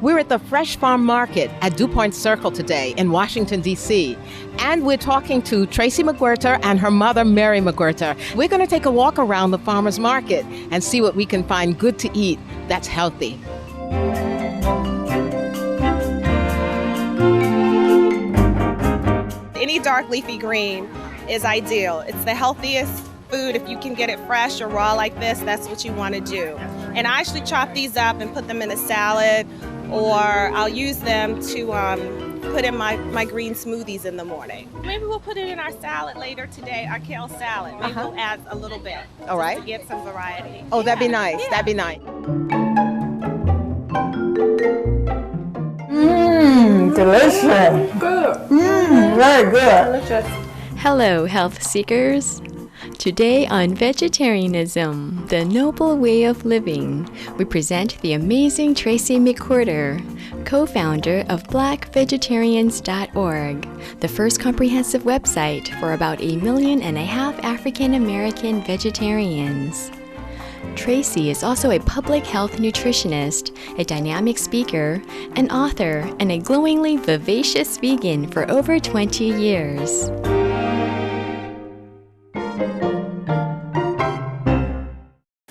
We're at the Fresh Farm Market at DuPont Circle today in Washington, D.C. And we're talking to Tracye McQuirter and her mother, Mary McQuirter. We're going to take a walk around the farmer's market and see what we can find good to eat that's healthy. Any dark leafy green is ideal. It's the healthiest food. If you can get it fresh or raw like this, that's what you want to do. And I actually chop these up and put them in a salad, or I'll use them to put in my green smoothies in the morning. Maybe we'll put it in our salad later today, our kale salad. Maybe we'll add a little bit. All right. To get some variety. Oh, that'd be nice. Yeah. That'd be nice. Delicious. Good. Very good. Delicious. Hello, health seekers. Today on Vegetarianism, the Noble Way of Living, we present the amazing Tracye McQuirter, co-founder of BlackVegetarians.org, the first comprehensive website for about 1.5 million African American vegetarians. Tracye is also a public health nutritionist, a dynamic speaker, an author, and a glowingly vivacious vegan for over 20 years.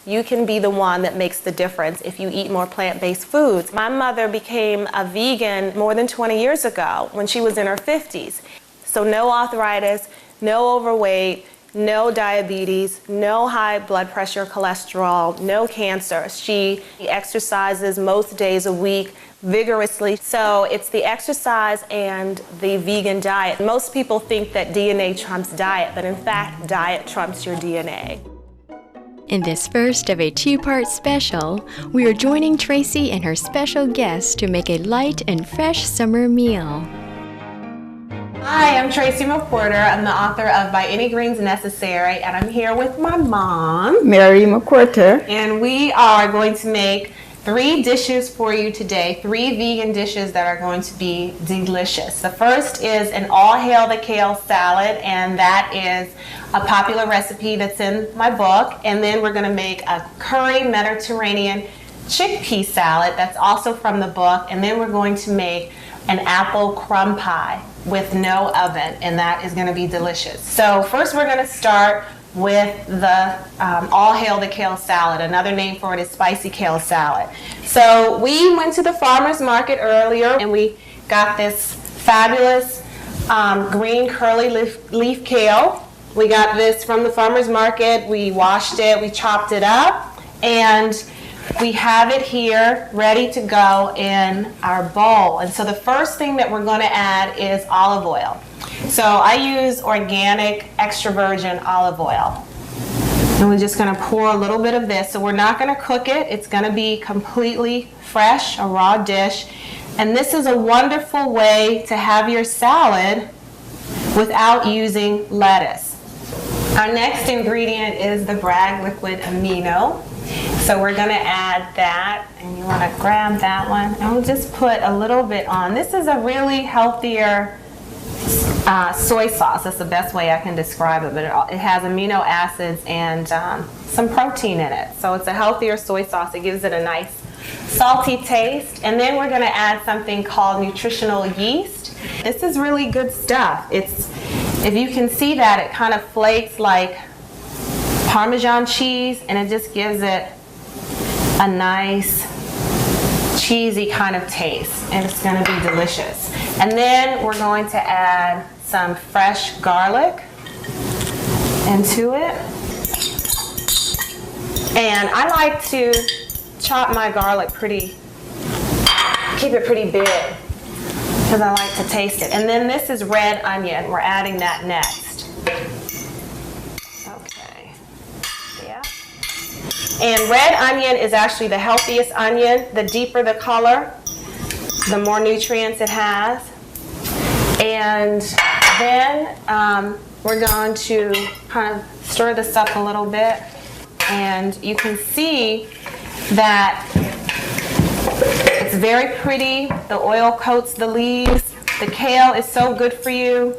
You can be the one that makes the difference if you eat more plant-based foods. My mother became a vegan more than 20 years ago when she was in her 50s. So no arthritis, no overweight, no diabetes, no high blood pressure, cholesterol, no cancer. She exercises most days a week vigorously. So it's the exercise and the vegan diet. Most people think that DNA trumps diet, but in fact, diet trumps your DNA. In this first of a two-part special, we are joining Tracye and her special guest to make a light and fresh summer meal. Hi, I'm Tracye McQuirter. I'm the author of By Any Greens Necessary, and I'm here with my mom, Mary McQuirter. and we are going to make 3 dishes for you today, 3 vegan dishes that are going to be delicious. The first is an all hail the kale salad, and that is a popular recipe that's in my book. And then we're going to make a curry Mediterranean chickpea salad that's also from the book. And then we're going to make an apple crumb pie with no oven, and that is going to be delicious. So first we're going to start with the all hail the kale salad. Another name for it is spicy kale salad. So we went to the farmer's market earlier and we got this fabulous green curly leaf kale. We got this from the farmer's market. We washed it, we chopped it up, and we have it here ready to go in our bowl. And so the first thing that we're going to add is olive oil. So I use organic extra virgin olive oil. And we're just going to pour a little bit of this. So we're not going to cook it. It's going to be completely fresh, a raw dish. And this is a wonderful way to have your salad without using lettuce. Our next ingredient is the Bragg liquid amino. So we're going to add that, and you want to grab that one. And we'll just put a little bit on. This is a really healthier soy sauce. That's the best way I can describe it, but it has amino acids and some protein in it. So it's a healthier soy sauce. It gives it a nice salty taste. And then we're going to add something called nutritional yeast. This is really good stuff. If you can see that, it kind of flakes like Parmesan cheese, and it just gives it a nice cheesy kind of taste, and it's going to be delicious. And then we're going to add some fresh garlic into it. And I like to chop my garlic keep it pretty big, because I like to taste it. And then this is red onion. We're adding that next. Okay. Yeah. And red onion is actually the healthiest onion. The deeper the color, the more nutrients it has. And then we're going to kind of stir this up a little bit. And you can see that it's very pretty. The oil coats the leaves. The kale is so good for you.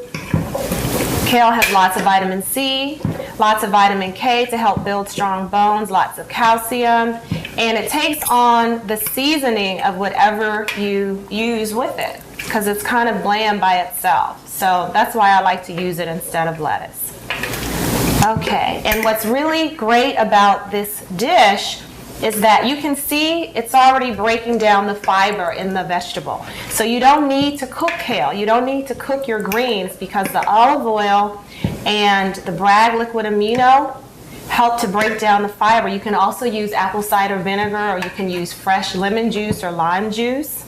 Kale has lots of vitamin C, lots of vitamin K to help build strong bones, lots of calcium, And it takes on the seasoning of whatever you use with it, because it's kind of bland by itself. So that's why I like to use it instead of lettuce. Okay, and what's really great about this dish is that you can see it's already breaking down the fiber in the vegetable. So you don't need to cook kale. You don't need to cook your greens, because the olive oil and the Bragg liquid amino help to break down the fiber. You can also use apple cider vinegar, or you can use fresh lemon juice or lime juice.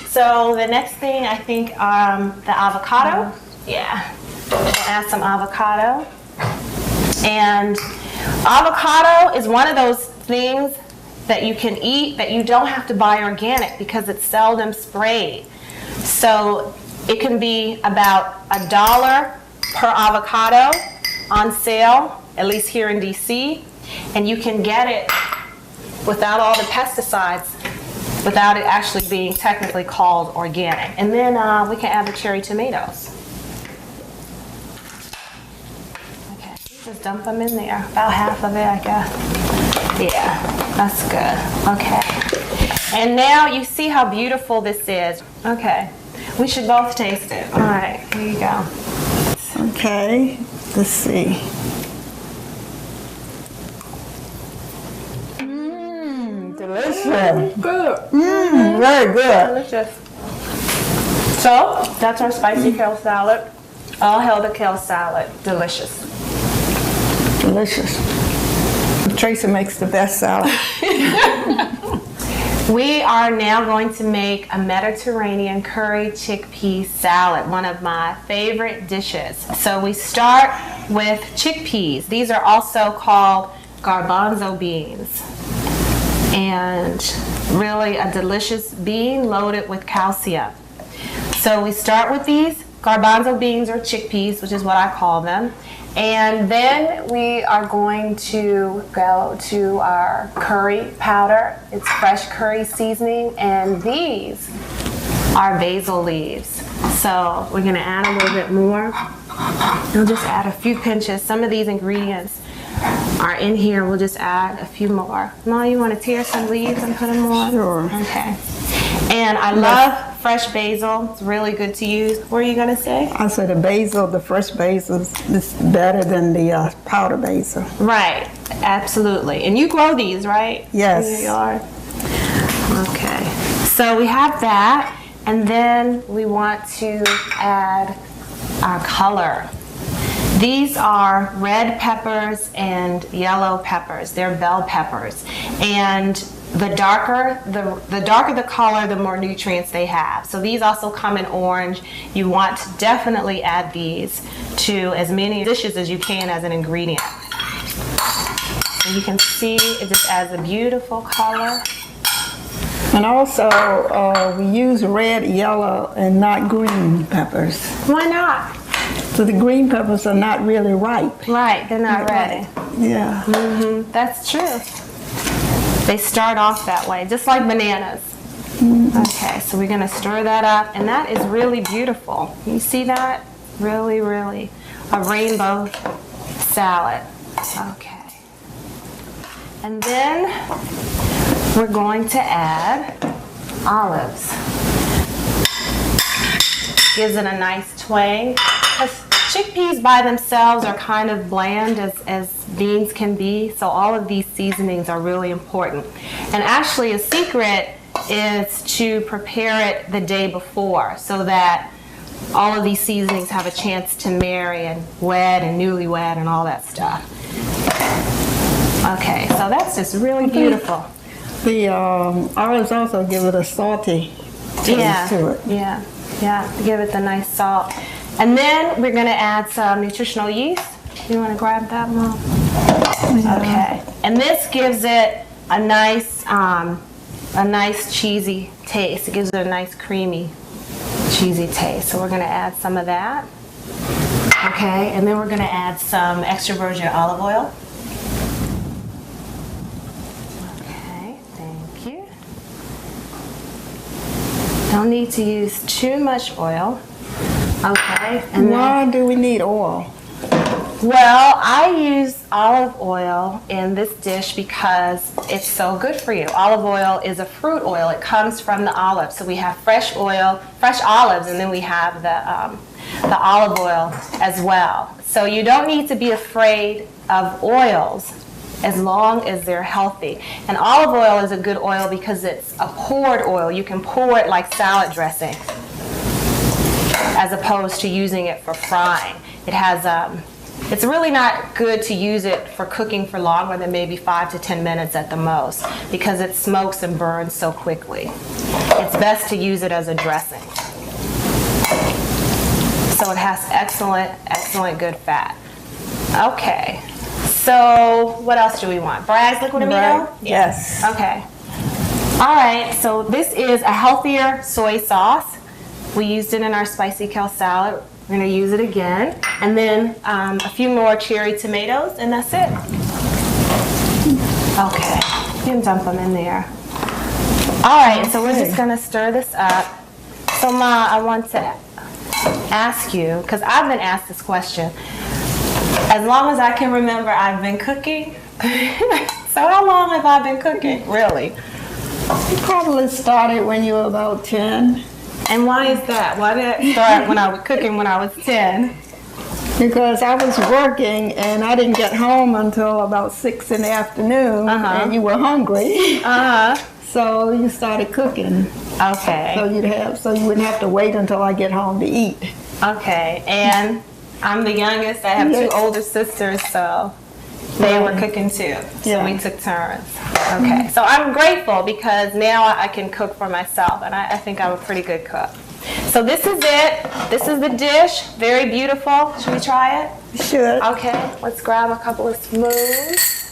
So the next thing, I think, the avocado. Yeah, we'll add some avocado. And avocado is one of those things that you can eat that you don't have to buy organic, because it's seldom sprayed. So it can be about $1 per avocado on sale, at least here in DC, and you can get it without all the pesticides, without it actually being technically called organic. And then we can add the cherry tomatoes. Okay, just dump them in there, about half of it, I guess. Yeah, that's good. Okay. And now you see how beautiful this is. Okay, we should both taste it. All right, here you go. Okay, let's see. Delicious. Good. Very good. Delicious. So, that's our spicy kale salad. All hail the kale salad. Delicious. Delicious. Tracye makes the best salad. We are now going to make a Mediterranean curry chickpea salad, one of my favorite dishes. So we start with chickpeas. These are also called garbanzo beans. And really a delicious bean loaded with calcium. So we start with these garbanzo beans, or chickpeas, which is what I call them. And then we are going to go to our curry powder. It's fresh curry seasoning, and these are basil leaves. So we're gonna add a little bit more. I'll just add a few pinches. Some of these ingredients are in here. We'll just add a few more. Ma, you wanna tear some leaves and put them on? Sure. Okay. And I love fresh basil. It's really good to use. What are you gonna say? I said the basil, the fresh basil is better than the powder basil. Right, absolutely. And you grow these, right? Yes. In your yard? Okay. So we have that, and then we want to add our color. These are red peppers and yellow peppers. They're bell peppers. And the darker the color, the more nutrients they have. So these also come in orange. You want to definitely add these to as many dishes as you can as an ingredient. And you can see it just adds a beautiful color. And also, we use red, yellow, and not green peppers. Why not? So the green peppers are not really ripe. Right, they're not ready. Yeah. Mm-hmm, that's true. They start off that way, just like bananas. Okay, so we're gonna stir that up, and that is really beautiful. You see that? Really, really a rainbow salad. Okay. And then we're going to add olives. Gives it a nice twang. Because chickpeas by themselves are kind of bland as beans can be, so all of these seasonings are really important. And actually a secret is to prepare it the day before, so that all of these seasonings have a chance to marry and wed and newlywed and all that stuff. Okay, so that's just really beautiful. The olives also give it a salty taste to it. Yeah, give it the nice salt. And then we're gonna add some nutritional yeast. You wanna grab that, Mom? Okay, and this gives it a nice cheesy taste. It gives it a nice creamy, cheesy taste. So we're gonna add some of that. Okay, and then we're gonna add some extra virgin olive oil. Okay, thank you. Don't need to use too much oil. Okay, and Why do we need oil? well, I use olive oil in this dish because it's so good for you. Olive oil is a fruit oil. It comes from the olive. So we have fresh oil, fresh olives, and then we have the olive oil as well. So you don't need to be afraid of oils as long as they're healthy. And olive oil is a good oil because it's a poured oil. You can pour it like salad dressing as opposed to using it for frying. It has, it's really not good to use it for cooking for longer than maybe 5 to 10 minutes at the most because it smokes and burns so quickly. It's best to use it as a dressing. So it has excellent good fat. Okay. So what else do we want? Bragg's liquid amino? Yes. Okay. All right, so this is a healthier soy sauce. We used it in our spicy kale salad. We're gonna use it again. And then a few more cherry tomatoes, and that's it. Okay, you can dump them in there. All right, so we're just gonna stir this up. So Ma, I want to ask you, because I've been asked this question. As long as I can remember, I've been cooking. So how long have I been cooking, really? You probably started when you were about 10. And why is that? Why did I start when I was cooking when I was 10? Because I was working and I didn't get home until about 6 in the afternoon, and you were hungry. So you started cooking. Okay. So you wouldn't have to wait until I get home to eat. Okay, and I'm the youngest. I have two older sisters, so they were cooking too. So we took turns. Okay, so I'm grateful because now I can cook for myself, and I think I'm a pretty good cook. So this is it. This is the dish. Very beautiful. Should we try it? Sure. Okay, let's grab a couple of spoons.